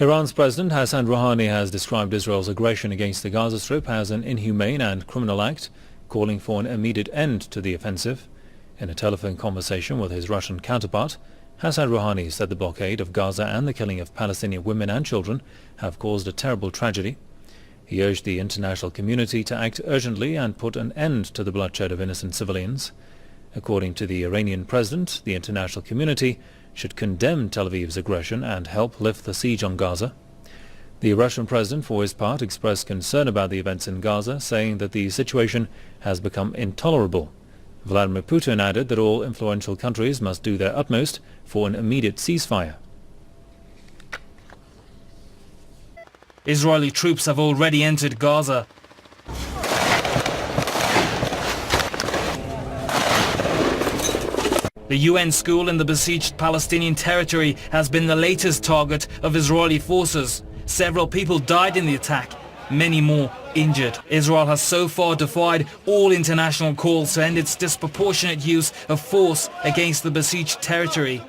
Iran's President Hassan Rouhani has described Israel's aggression against the Gaza Strip as an inhumane and criminal act, calling for an immediate end to the offensive. In a telephone conversation with his Russian counterpart, Hassan Rouhani said the blockade of Gaza and the killing of Palestinian women and children have caused a terrible tragedy. He urged the international community to act urgently and put an end to the bloodshed of innocent civilians. According to the Iranian president, the international community should condemn Tel Aviv's aggression and help lift the siege on Gaza. The Russian president, for his part, expressed concern about the events in Gaza, saying that the situation has become intolerable. Vladimir Putin added that all influential countries must do their utmost for an immediate ceasefire. Israeli troops have already entered Gaza. The UN school in the besieged Palestinian territory has been the latest target of Israeli forces. Several people died in the attack, many more injured. Israel has so far defied all international calls to end its disproportionate use of force against the besieged territory.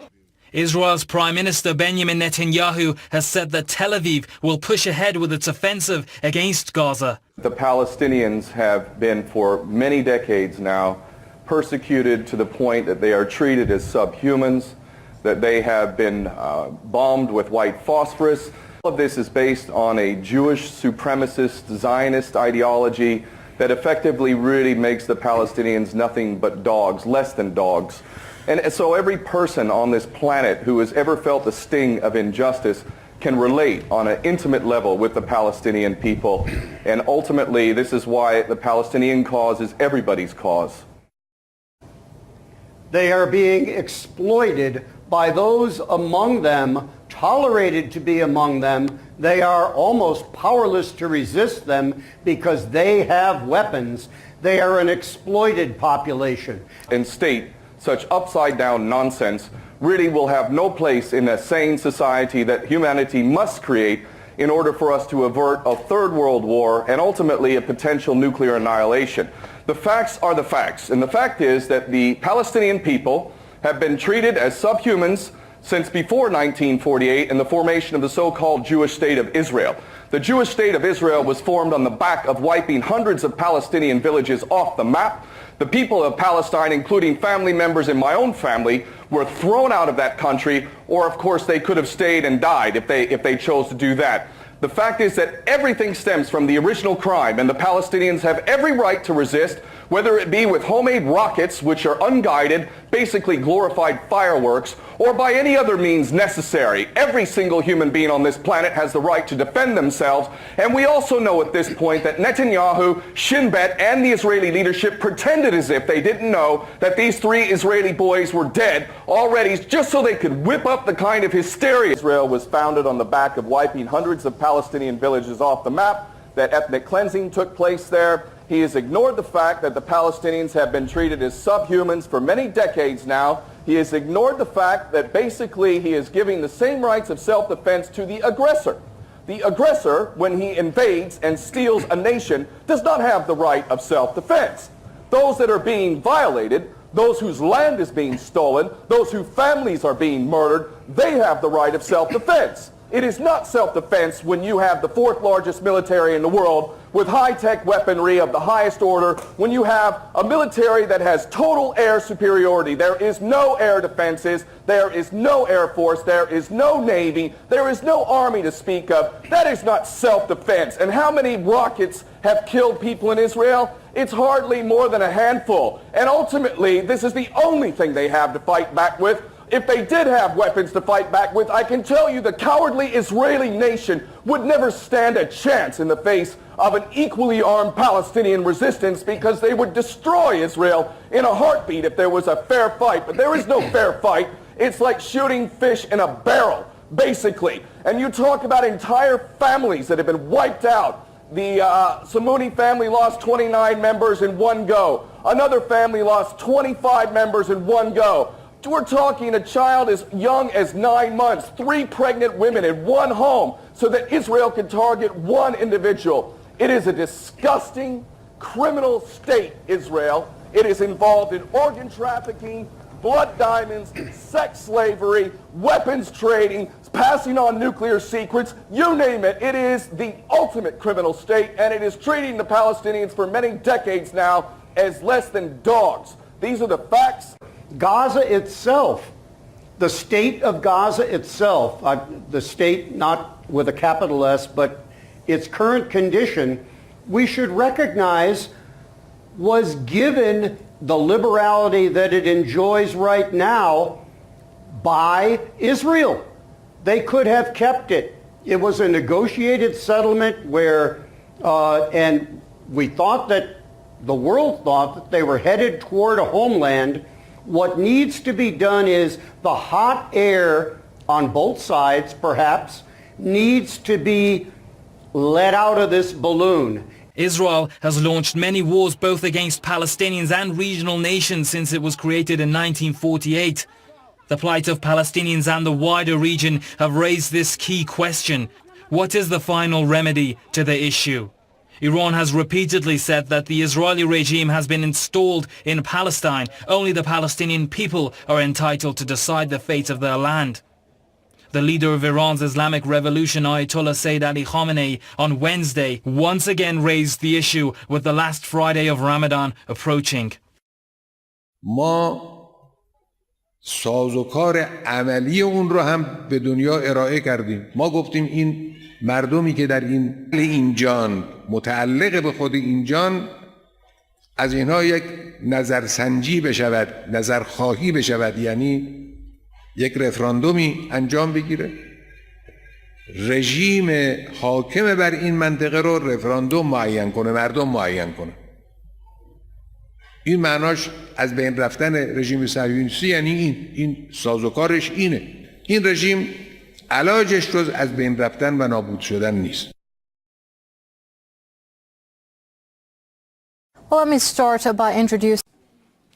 Israel's Prime Minister Benjamin Netanyahu has said that Tel Aviv will push ahead with its offensive against Gaza. The Palestinians have been for many decades now persecuted to the point that they are treated as subhumans, that they have been bombed with white phosphorus. All of this is based on a Jewish supremacist Zionist ideology that effectively really makes the Palestinians nothing but dogs, less than dogs. And so every person on this planet who has ever felt the sting of injustice can relate on an intimate level with the Palestinian people. And ultimately, this is why the Palestinian cause is everybody's cause. They are being exploited by those among them, tolerated to be among them. They are almost powerless to resist them because they have weapons. They are an exploited population. And state such upside-down nonsense really will have no place in a sane society that humanity must create in order for us to avert a third world war and ultimately a potential nuclear annihilation. The facts are the facts, and the fact is that the Palestinian people have been treated as subhumans since before 1948 and the formation of the so-called Jewish state of Israel. The Jewish state of Israel was formed on the back of wiping hundreds of Palestinian villages off the map. The people of Palestine, including family members in my own family, were thrown out of that country, or of course they could have stayed and died if they chose to do that. The fact is that everything stems from the original crime, and the Palestinians have every right to resist, whether it be with homemade rockets, which are unguided, basically glorified fireworks, or by any other means necessary. Every single human being on this planet has the right to defend themselves, and we also know at this point that Netanyahu, Shin Bet, and the Israeli leadership pretended as if they didn't know that these 3 Israeli boys were dead already, just so they could whip up the kind of hysteria. Israel was founded on the back of wiping hundreds of Palestinian villages off the map, that ethnic cleansing took place there. He has ignored the fact that the Palestinians have been treated as subhumans for many decades now. He has ignored the fact that basically he is giving the same rights of self-defense to the aggressor. The aggressor, when he invades and steals a nation, does not have the right of self-defense. Those that are being violated, those whose land is being stolen, those whose families are being murdered, they have the right of self-defense. It is not self-defense when you have the 4th largest military in the world with high-tech weaponry of the highest order, when you have a military that has total air superiority. There is no air defenses, there is no air force, there is no navy, there is no army to speak of. That is not self-defense. And how many rockets have killed people in Israel? It's hardly more than a handful. And ultimately, this is the only thing they have to fight back with. If they did have weapons to fight back with, I can tell you the cowardly Israeli nation would never stand a chance in the face of an equally armed Palestinian resistance, because they would destroy Israel in a heartbeat if there was a fair fight. But there is no fair fight. It's like shooting fish in a barrel, basically. And you talk about entire families that have been wiped out. The Samuni family lost 29 members in one go. Another family lost 25 members in one go. We're talking a child as young as 9 months, 3 pregnant women in one home, so that Israel can target one individual. It is a disgusting, criminal state, Israel. It is involved in organ trafficking, blood diamonds, sex slavery, weapons trading, passing on nuclear secrets, you name it. It is the ultimate criminal state, and it is treating the Palestinians for many decades now as less than dogs. These are the facts. Gaza itself, the state of Gaza itself, the state not with a capital S, but its current condition, we should recognize was given the liberality that it enjoys right now by Israel. They could have kept it. It was a negotiated settlement where, and we thought that, the world thought that they were headed toward a homeland. What needs to be done is the hot air on both sides, perhaps, needs to be let out of this balloon. Israel has launched many wars both against Palestinians and regional nations since it was created in 1948. The plight of Palestinians and the wider region have raised this key question. What is the final remedy to the issue? Iran has repeatedly said that the Israeli regime has been installed in Palestine. Only the Palestinian people are entitled to decide the fate of their land. The leader of Iran's Islamic Revolution, Ayatollah Sayyid Ali Khamenei, on Wednesday once again raised the issue with the last Friday of Ramadan approaching. ما سازوکار عملی اون رو هم به دنیا ارائه کردیم. ما گفتیم این مردمی که در این جان متعلق به خود این جان از اینها یک نظرسنجی بشود، نظرخواهی بشود، یعنی یک رفراندومی انجام بگیره. رژیم حاکم بر این منطقه رو رفراندوم معین کنه، مردم معین کنه. این معناش از بین رفتن رژیم صهیونیستی، یعنی این سازوکارش اینه. این رژیم علاجش جز از بین رفتن و نابود شدن نیست. Well, let me start by introducing.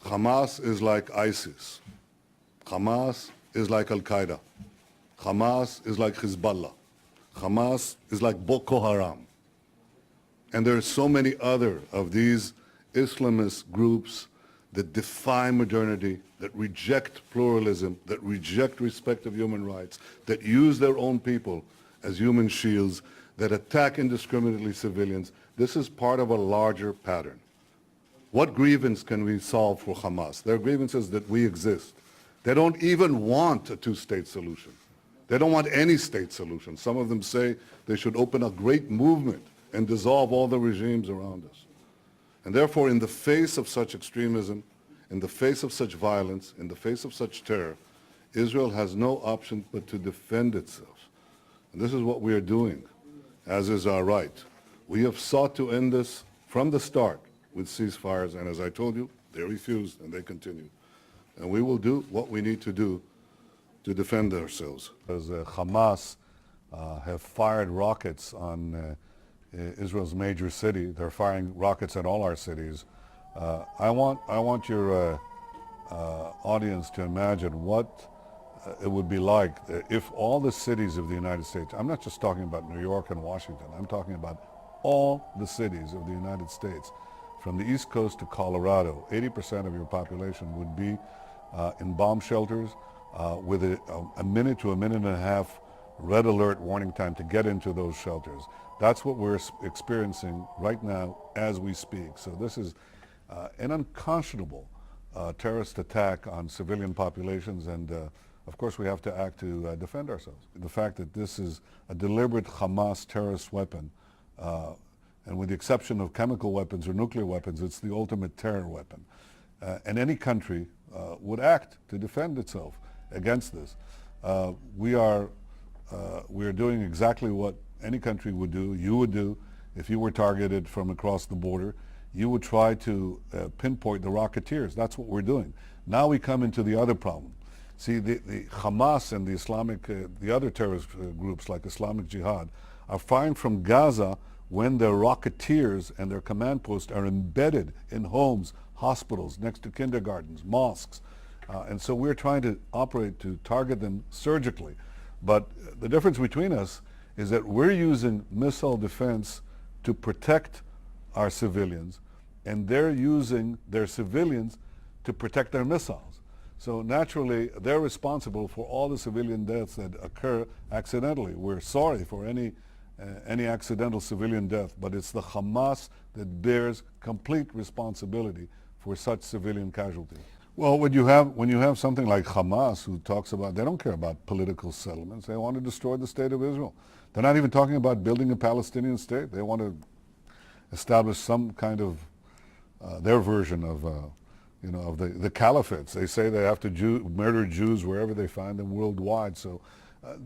Hamas is like ISIS. Hamas is like Al-Qaeda. Hamas is like Hezbollah. Hamas is like Boko Haram. And there are so many other of these Islamist groups that defy modernity, that reject pluralism, that reject respect of human rights, that use their own people as human shields, that attack indiscriminately civilians. This is part of a larger pattern. What grievance can we solve for Hamas? Their grievance is that we exist. They don't even want a two-state solution. They don't want any state solution. Some of them say they should open a great movement and dissolve all the regimes around us. And therefore, in the face of such extremism, in the face of such violence, in the face of such terror, Israel has no option but to defend itself. And this is what we are doing, as is our right. We have sought to end this from the start with ceasefires, and as I told you, they refused and they continue. And we will do what we need to do to defend ourselves. As Hamas have fired rockets on Israel's major city, they're firing rockets at all our cities. I want your audience to imagine what it would be like if all the cities of the United States, I'm not just talking about New York and Washington, I'm talking about all the cities of the United States, from the East Coast to Colorado, 80% of your population would be in bomb shelters with a minute to a minute and a half red alert warning time to get into those shelters. That's what we're experiencing right now as we speak. So this is an unconscionable terrorist attack on civilian populations, and of course we have to act to defend ourselves. The fact that this is a deliberate Hamas terrorist weapon, and with the exception of chemical weapons or nuclear weapons, it's the ultimate terror weapon. And any country would act to defend itself against this. We are doing exactly what any country would do, you would do, if you were targeted from across the border. You would try to pinpoint the rocketeers. That's what we're doing. Now we come into the other problem. See, the Hamas and the Islamic, the other terrorist groups like Islamic Jihad are firing from Gaza when their rocketeers and their command posts are embedded in homes, hospitals, next to kindergartens, mosques. And so we're trying to operate to target them surgically. But the difference between us is that we're using missile defense to protect our civilians, and they're using their civilians to protect their missiles. So naturally, they're responsible for all the civilian deaths that occur accidentally. We're sorry for any accidental civilian death, but it's the Hamas that bears complete responsibility for such civilian casualties. Well, when you have something like Hamas who talks about, they don't care about political settlements. They want to destroy the state of Israel. They're not even talking about building a Palestinian state. They want to establish some kind of their version of the caliphates. They say they have to murder Jews wherever they find them worldwide. So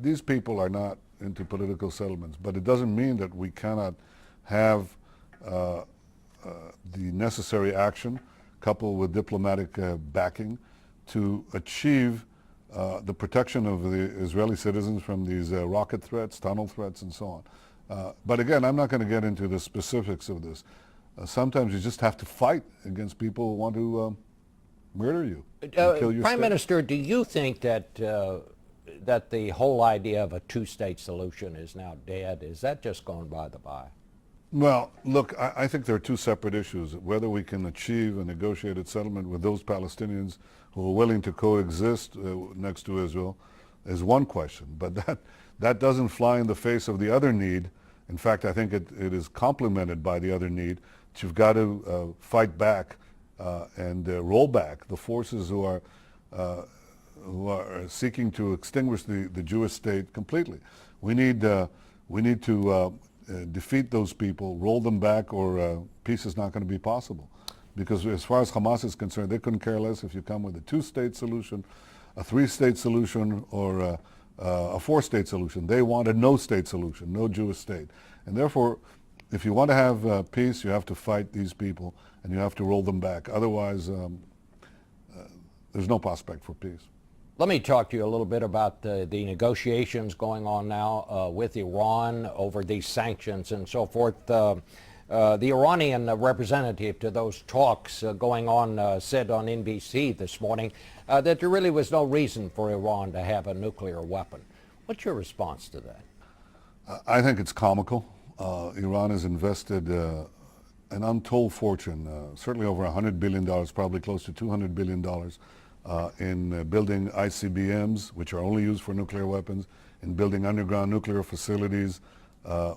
these people are not into political settlements. But it doesn't mean that we cannot have the necessary action coupled with diplomatic backing to achieve the protection of the Israeli citizens from these rocket threats, tunnel threats, and so on. But again, I'm not going to get into the specifics of this. Sometimes you just have to fight against people who want to murder you, and kill your Prime state. Minister, do you think that that the whole idea of a two-state solution is now dead? Is that just gone by the by? Well, look, I think there are two separate issues. Whether we can achieve a negotiated settlement with those Palestinians who are willing to coexist next to Israel is one question. But that doesn't fly in the face of the other need. In fact, I think it is complemented by the other need. That you've got to fight back and roll back the forces who are seeking to extinguish the Jewish state completely. We need to defeat those people, roll them back, or peace is not going to be possible. Because as far as Hamas is concerned, they couldn't care less if you come with a two-state solution, a three-state solution, or a four-state solution. They want a no-state solution, no Jewish state. And therefore, if you want to have peace, you have to fight these people, and you have to roll them back. Otherwise, there's no prospect for peace. Let me talk to you a little bit about the negotiations going on now with Iran over these sanctions and so forth. The Iranian representative to those talks going on said on NBC this morning that there really was no reason for Iran to have a nuclear weapon. What's your response to that? I think it's comical. Iran has invested an untold fortune, certainly over $100 billion, probably close to $200 billion, in building ICBMs, which are only used for nuclear weapons, in building underground nuclear facilities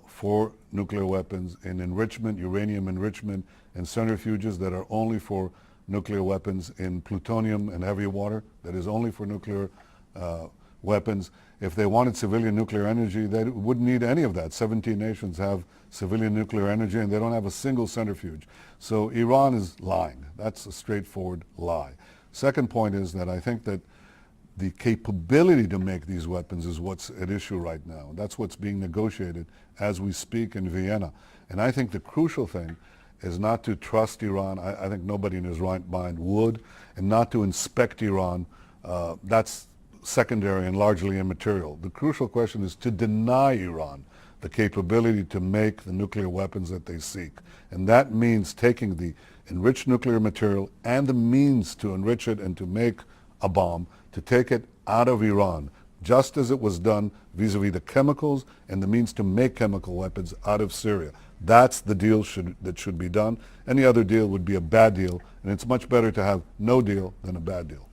for nuclear weapons, in enrichment, uranium enrichment, and centrifuges that are only for nuclear weapons, in plutonium and heavy water that is only for nuclear weapons. If they wanted civilian nuclear energy, they wouldn't need any of that. 17 nations have civilian nuclear energy, and they don't have a single centrifuge. So Iran is lying. That's a straightforward lie. Second point is that I think that the capability to make these weapons is what's at issue right now. That's what's being negotiated as we speak in Vienna. And I think the crucial thing is not to trust Iran. I think nobody in his right mind would, and not to inspect Iran. That's secondary and largely immaterial. The crucial question is to deny Iran the capability to make the nuclear weapons that they seek. And that means taking the enriched nuclear material and the means to enrich it and to make a bomb, to take it out of Iran, just as it was done vis-a-vis the chemicals and the means to make chemical weapons out of Syria. That's the deal that should be done. Any other deal would be a bad deal, and it's much better to have no deal than a bad deal.